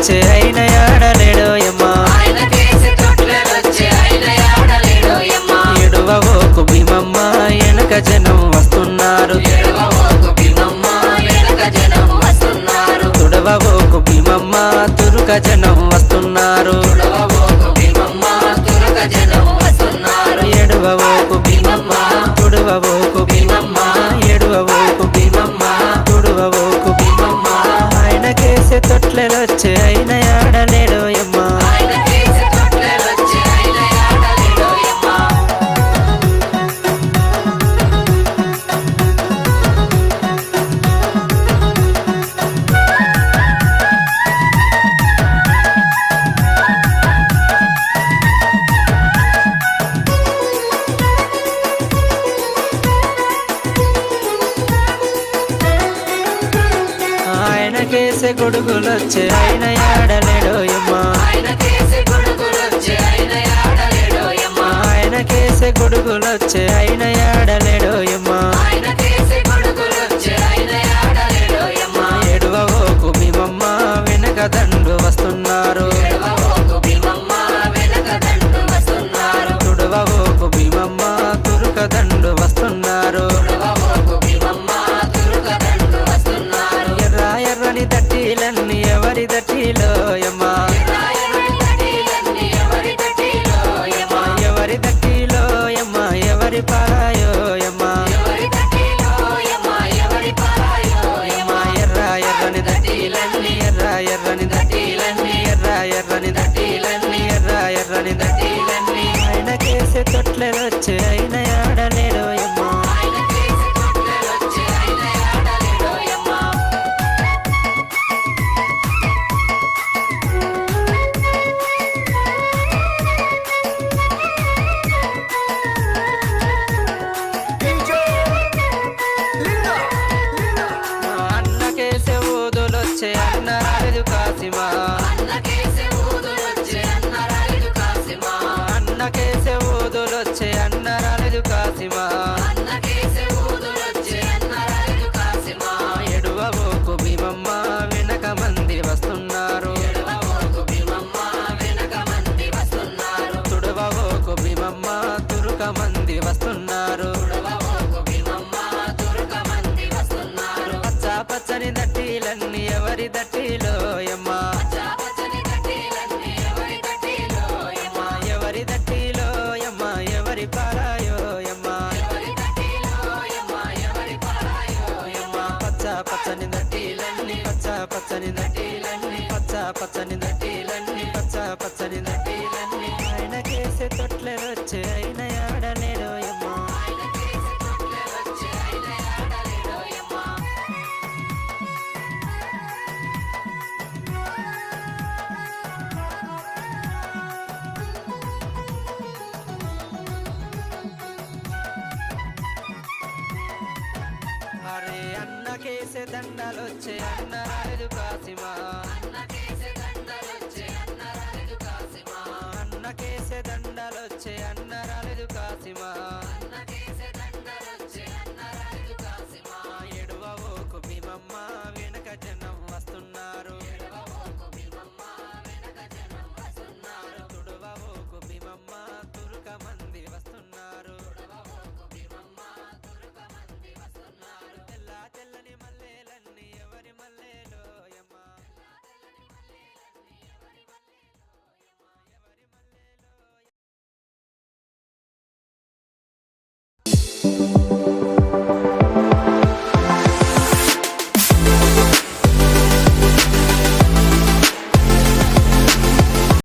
తొట్లెలొచ్చే అయిన ఆడలేడోయమ్మా ఎడువవోకు భీమమ్మ వెనక జనం వస్తున్నారు తుడవవోకు భీమమ్మ తురుక జనం వస్తున్నారు ఎడువవోకు భీమమ్మ తుడవవోకు భీమమ్మ ఎడువవోకు భీమమ్మ తుడవవోకు భీమమ్మ ఆయనకేసే తొట్లెలొచ్చే అయిన ఆడలేడోయమ్మా ఆయనకేసే గొడుగులొచ్చే అయిన ఆడలేడోయమ్మా ఆయనకేసే గొడుగులొచ్చే అయిన ఆడలేడోయమ్మా ఎడువవోకు భీమమ్మ వెనక దండు వస్తున్నారు తుడవవోకు భీమమ్మ తురుక దండు వస్తున్నారు ఎర్ర ఎర్రని దట్టీలన్నీ ఎవరి దట్టిలోయమ్మా ఎవరి దట్టిలోయమ్మా ఎవరి పారాయోయమ్మా ఎర్ర ఎర్రని దట్టీలన్నీ ఎర్ర ఎర్రని దట్టీలన్నీ ఎర్ర ఎర్రని దట్టీలన్నీ ఎర్ర ఎర్రని దట్టీలన్నీ ఆయనకేసే తొట్లెలొచ్చే అయిన ఆడలేడోయమ్మా అన్నకేసే ఊదులొచ్చే అన్న రాలేదు కాసిమా అన్నకేసే ఊదులొచ్చే అన్న రాలేదు కాసిమా ఎడువవోకు భీమమ్మ వెనక మంది వస్తున్నారు తుడవవోకు భీమమ్మ తురుక మంది వస్తున్నారు పచ్చ పచ్చని దట్టీలన్నీ ఎవరి దట్టిలోయమ్మా ఎవరి దట్టిలోయమ్మా ఎవరి పారాయోయమ్మా పచ్చ పచ్చని దట్టీలన్నీ పచ్చ పచ్చని దట్టీలన్నీ పచ్చ పచ్చని దట్టీలన్నీ పచ్చ పచ్చని దట్టీలన్నీ ఆయనకేసే తొట్లెలొచ్చే అయిన ఆడలేడోయమ్మా అరే అన్నకేసే దండాలొచ్చే అన్న రాలేదు కాసిమా